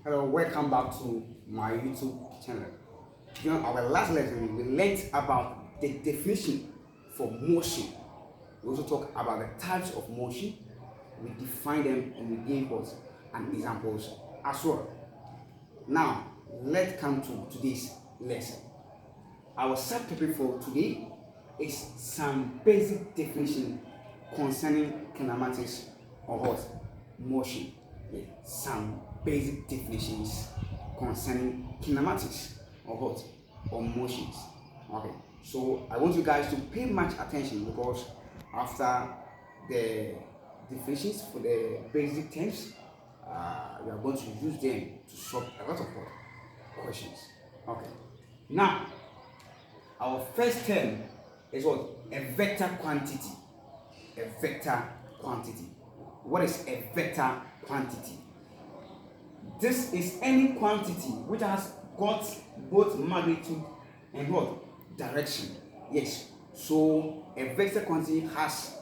Hello, welcome back to my YouTube channel. Our last lesson we learned about the definition for motion. We also talk about the types of motion. We define them and we gave us an examples as well. Now, let's come to today's lesson. Our subtopic for today is some basic definition concerning kinematics or what? Motion. Yeah, some basic definitions concerning kinematics or what? Or motions. Okay, so I want you guys to pay much attention because after the definitions for the basic terms, we are going to use them to solve a lot of questions. Okay, now our first term is what? A vector quantity. A vector quantity. What is a vector quantity? This is any quantity which has got both magnitude and what? Direction. Yes. So a vector quantity has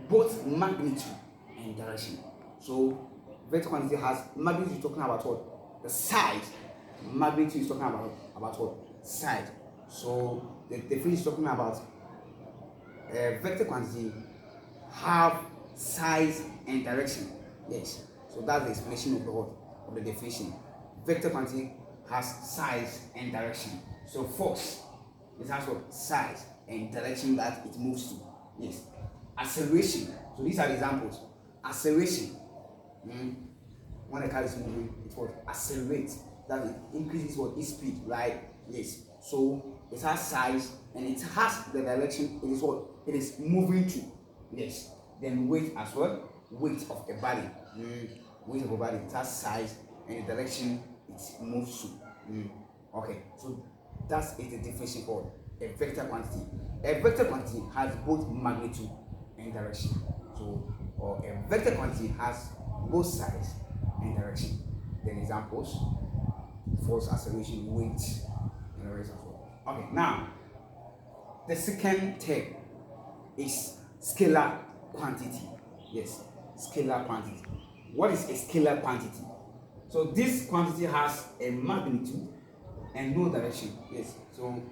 both magnitude and direction. So vector quantity has magnitude talking about what? The size. Magnitude is talking about what? Size. So the definition is talking about a vector quantity have size and direction. Yes. So that's the explanation of the word of the definition. Vector quantity has size and direction. So force, it has what? Size and direction that it moves to. Yes. Acceleration. So these are the examples. Acceleration. When a car is moving, it will accelerate. That it increases what? Its speed, right? Yes. So it has size and it has the direction. It is what? It is moving to. Yes. Then weight as well. Weight of a body. Weight of a body. It has size and the direction it moves to. Okay. So that's the definition for a vector quantity. A vector quantity has both magnitude and direction. So, or a vector quantity has both size and direction. Then examples: force, acceleration, weight, and the rest as well. Okay. Now, the second term is scalar quantity. Yes, scalar quantity. What is a scalar quantity? So this quantity has a magnitude and no direction. Yes, so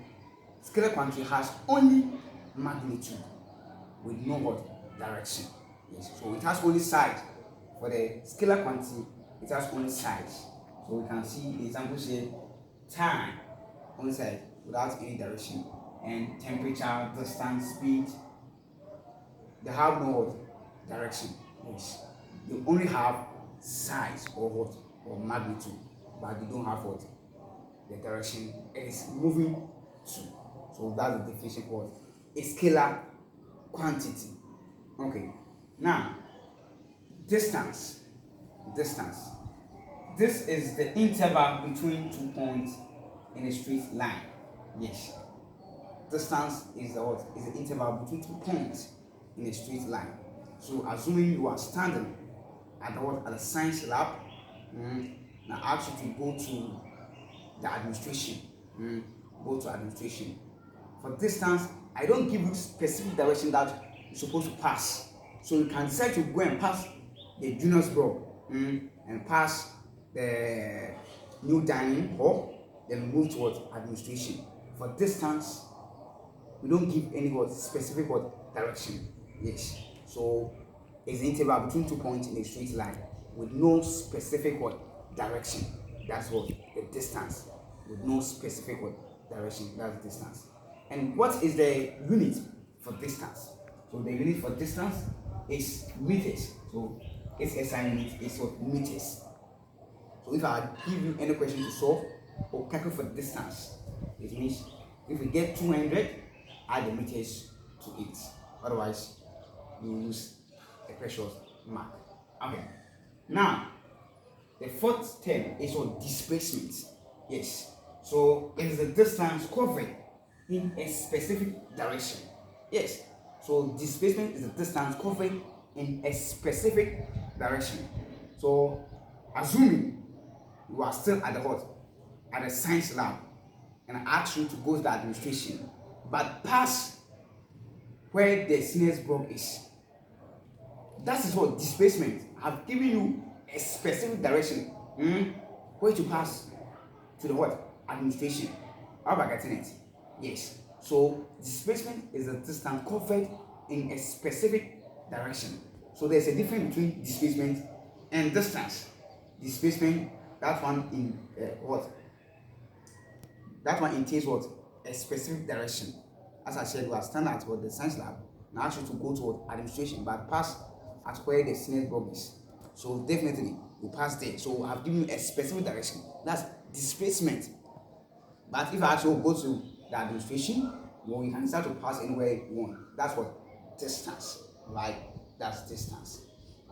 scalar quantity has only magnitude with no what? Direction. Yes, so it has only size. For the scalar quantity, it has only size. So we can see the examples here: time, only size without any direction, and temperature, distance, speed. They have no what? Direction. Yes. They only have size or what? Or magnitude, but they don't have what? The direction it is moving to. So that's the definition for a scalar quantity. Okay. Now, distance. Distance. This is the interval between 2 points in a straight line. Yes. Distance is the what? Is the interval between 2 points in a straight line. So assuming you are standing at the what? At the science lab, now I ask you to go to the administration. Go to administration. For distance, I don't give you specific direction that you're supposed to pass. So you can decide to go and pass the junior's block and pass the new dining hall, then move towards administration. For distance, we don't give any what specific what direction. Yes. So it's the interval between 2 points in a straight line with no specific what direction. That's what the distance. With no specific what direction. That's the distance. And what is the unit for distance? So the unit for distance is meters. So its SI unit is what? Meters. So if I give you any question to solve or calculate for distance, it means if we get 200, add the meters to it. Otherwise, you use a precious mark. Okay. Now, the fourth term is what? Displacement. Yes. So it is the distance covered in a specific direction. Yes. So displacement is the distance covered in a specific direction. So assuming you are still at the what? At the science lab, and I ask you to go to the administration, but pass where the senior's block is. That is what displacement. I've given you a specific direction. for you to pass to the what? Administration. How about getting it? Yes. So displacement is the distance covered in a specific direction. So there's a difference between displacement and distance. Displacement, that one in what? That one entails what? A specific direction. As I said, we are standing at what the science lab. Now ask you to go to what? Administration, but pass at where the senior block is. So definitely you pass there. So I've given you a specific direction. That's displacement. But if I actually go to the administration, well, you can start to pass anywhere you want. That's what? Distance. Right? That's distance.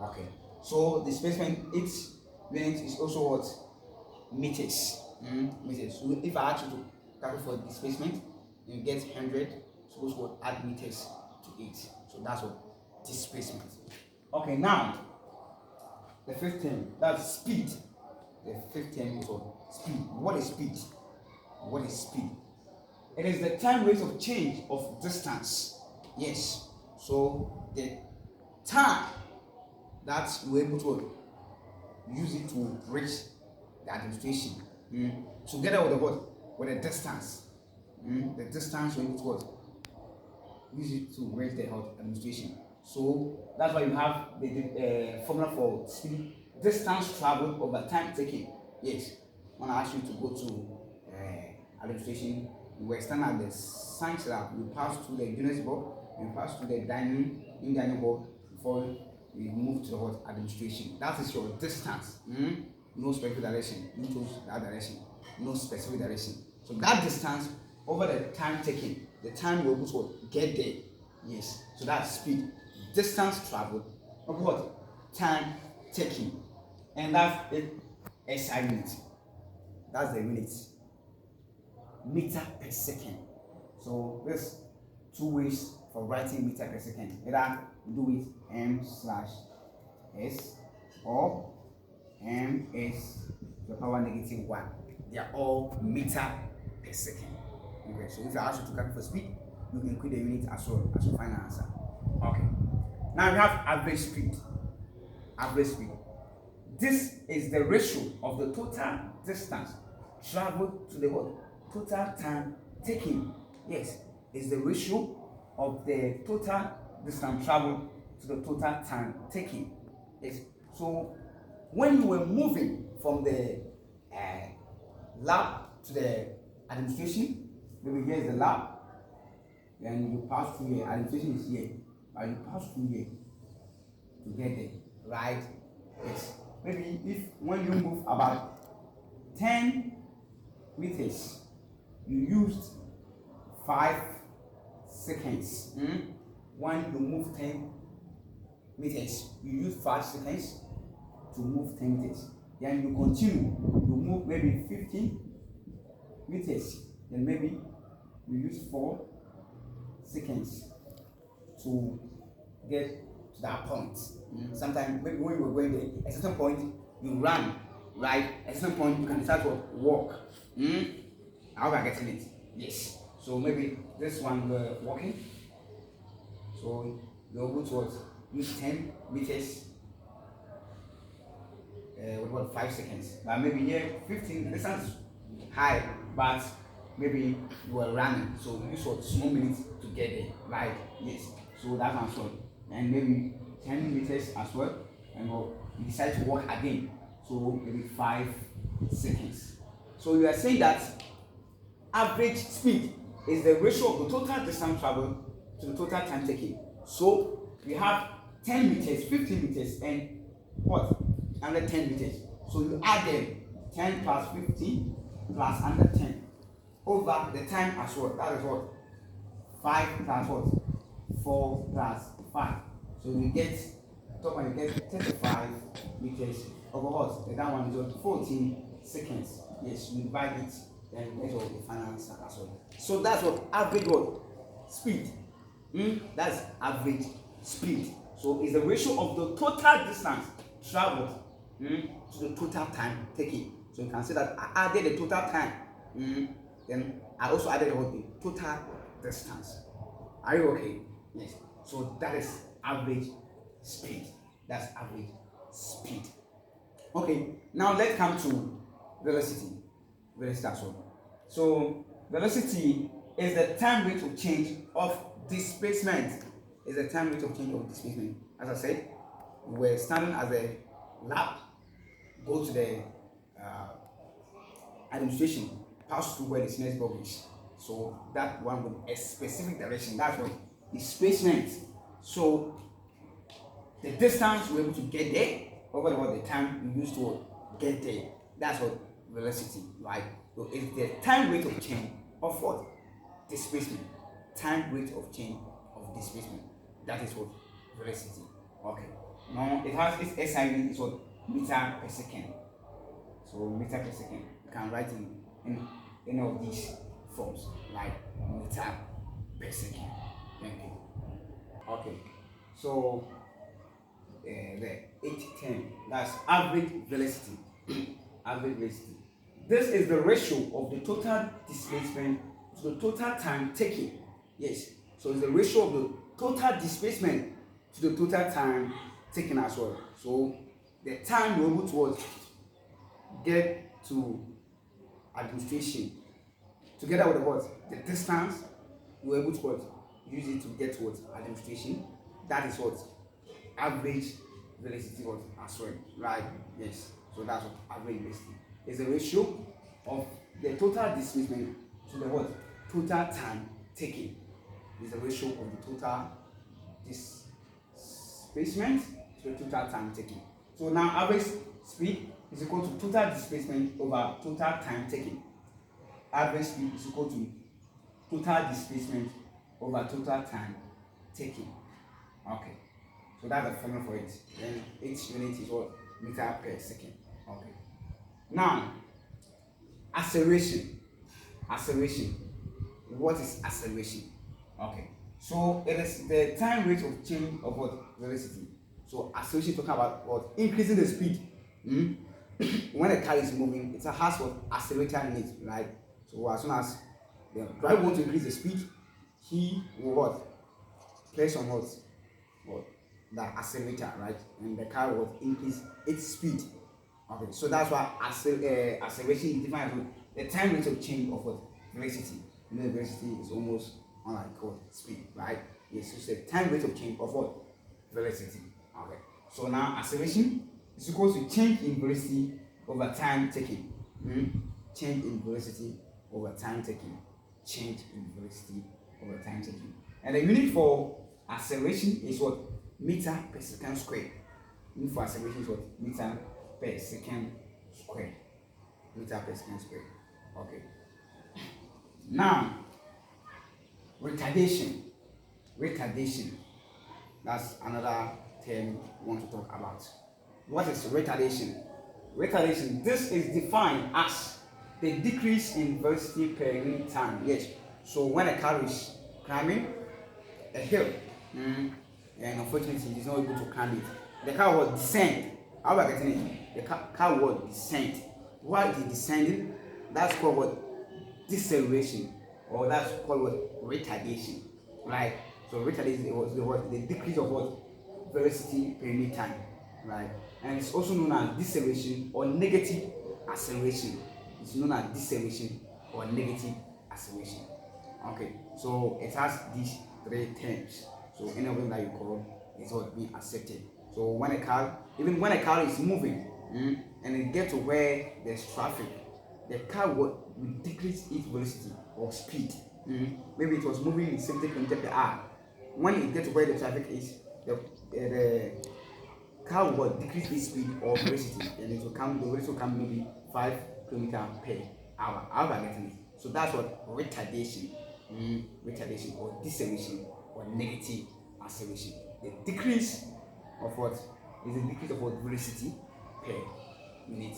Okay. So displacement, its unit is also what? Meters. Meters. So if I ask you to calculate for displacement, you get 100. Suppose we'll add meters to it. So that's what? Displacement. Okay, now the fifth term, that's speed. The fifth term is what? Speed. What is speed? What is speed? It is the time rate of change of distance. Yes. So the time that we're able to use it to reach the administration, together with the what? With the distance. The distance we're able to what? Use it to reach the health administration. So that's why you have the formula for speed: distance traveled over time taken. Yes. When I ask you to go to administration, you were standing at the science lab, you pass through the unit board, you pass through the dining board before you move to the what? Administration. That is your distance. No specific direction. You choose that direction. No specific direction. So that distance over the time taken, the time you're able to get there. Yes. So that's speed. Distance traveled of what? Time taken. And that's it. SI unit. That's the unit. Meter per second. So there's two ways for writing meter per second. Either do it m/s or ms to the power -1. They are all meter per second. Okay, so if I ask you to calculate for speed, you can include the unit as well as your final answer. Okay. Now we have average speed. Average speed. This is the ratio of the total distance traveled to the what? Total time taken. Yes, it's the ratio of the total distance traveled to the total time taken. Yes. So when you were moving from the lab to the administration, maybe here is the lab, then you pass through here. Administration is here, but you pass through here to get there, right? Yes. Maybe if when you move about 10 meters, you used 5 seconds. When you move 10 meters, you use 5 seconds to move 10 meters. Then you continue, you move maybe 15 meters, then maybe you use 4 seconds to get to that point. Sometimes maybe when you were going there, at a certain point you run, right? At a certain point you can start to walk. I hope I'm getting it. Yes. So maybe this one we're walking. So you're able to use 10 meters with about 5 seconds. But maybe here 15, the distance is high, but maybe you were running. So you use what small minutes to get there. Right? Yes. So that's one shot. And maybe 10 meters as well. And you decide to walk again. So maybe 5 seconds. So you are saying that average speed is the ratio of the total distance traveled to the total time taken. So we have 10 meters, 15 meters, and what? Under 10 meters. So you add them 10 plus 15 plus under 10 over the time as well. That is what? 5 plus what? 4 plus 5. So you get top one, you get 35 meters over what? The down one is what? 14 seconds. Yes, you divide it. Then you get the final answer as well. So that's what average what? Speed. That's average speed. So it's the ratio of the total distance traveled to the total time taken. So you can see that I added the total time. Then I also added the total distance. Are you okay? Yes. So that is average speed. That's average speed. Okay. Now let's come to velocity. Velocity as well. So velocity is the time rate of change of displacement. Is the time rate of change of displacement. As I said, we're standing as a lab, go to the administration, pass through where the next bubble is. So that one with a specific direction. That's what displacement. So the distance we're able to get there over the time we use to get there. That's what velocity, right? So it's the time rate of change of what? Displacement. Time rate of change of displacement. That is what velocity. Okay. Now it has its SI unit is what? Meter per second. So meter per second. You can write in any of these forms like meter per second. Thank you. Okay. So the 810, that's average velocity. Average velocity. This is the ratio of the total displacement to the total time taken. Yes. So it's the ratio of the total displacement to the total time taken as well. So the time you're able to get to administration together with the distance you're able to use it to get towards administration. That is what average velocity was as well, right? Yes. So that's what average velocity is, the ratio of the total displacement to the total time taken. Is the ratio of the total displacement to the total time taken. So now average speed is equal to total displacement over total time taken. Average speed is equal to total displacement over total time taken. Okay. So that's the formula for it. Then each unit is what? Meter per second. Okay. Now, acceleration. Acceleration. What is acceleration? Okay. So it is the time rate of change of what? Velocity. So acceleration talking about what? Increasing the speed. When a car is moving, it has what? Accelerator in it, right? So as soon as the driver wants to increase the speed, he will what? Press on what? The accelerator, right? And the car will increase its speed. Okay, so that's why acceleration is defined as the time rate of change of what? Velocity. You know, velocity is almost unlike what? Speed, right? Yes, so it's the time rate of change of what? Velocity. Okay, so now acceleration is equal to change in velocity over time taken. Change in velocity over time taken. Change in velocity over time taken. And the unit for acceleration is what? Meter per second square. Unit for acceleration is what? Meter per second square. Meter per second square. Okay. Now, retardation. Retardation. That's another term we want to talk about. What is retardation? Retardation. This is defined as the decrease in velocity per unit time. Yes. So when a car is climbing a hill, and unfortunately it is not able to climb it, the car will descend. How are we getting it? The car will descend. While it is descending, that's called what? Deceleration, or that's called what? Retardation. Right? So retardation was the decrease of what? Velocity per unit time. Right? And it's also known as deceleration or negative acceleration. It's known as deceleration or negative acceleration. Okay, so it has these three terms. So any of them that you call is what being accepted. So when a car, even when a car is moving, and it gets to where there's traffic, the car will decrease its velocity or speed. Maybe it was moving in 70 km per hour. When it gets to where the traffic is, the car will decrease its speed or velocity, and the velocity will come maybe 5 km per hour. How am I getting it? So that's what retardation, retardation or deceleration or negative acceleration. The decrease of what is the decrease of what? Velocity per unit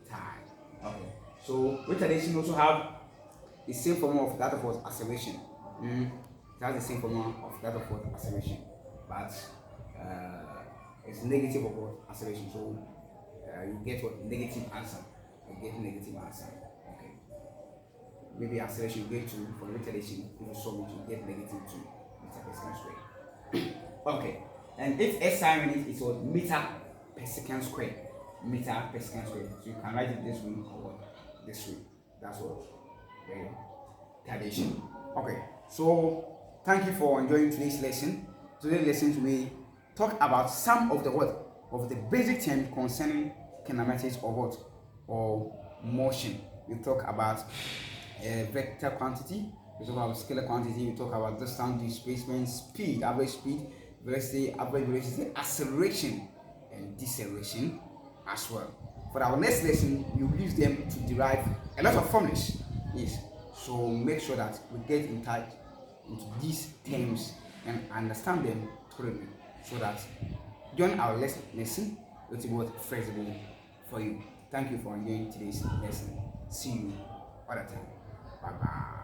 time. Okay. So retardation also have the same formula of that of what? Acceleration. It has the same formula of that of what? Acceleration, but it's negative of what? Acceleration. So you get what? Negative answer. You get negative answer. Okay. Maybe acceleration you get 2, for retardation if you solve it you get negative 2 meter per second square. Okay. And its SI unit is what? Meter per second square. meter per second square. So you can write it this way or this way. That's what tradition. Okay, so thank you for enjoying today's lesson. Today's lesson we talk about some of the of the basic terms concerning kinematics or or motion. We talk about vector quantity, we talk about scalar quantity, we talk about distance, displacement, speed, average speed, velocity, average velocity, acceleration and deceleration as well. For our next lesson, we will use them to derive a lot of formulas. Yes. So make sure that we get in touch into these terms and understand them thoroughly, so that during our lesson it will be flexible for you. Thank you for enjoying today's lesson. See you other time. Bye bye.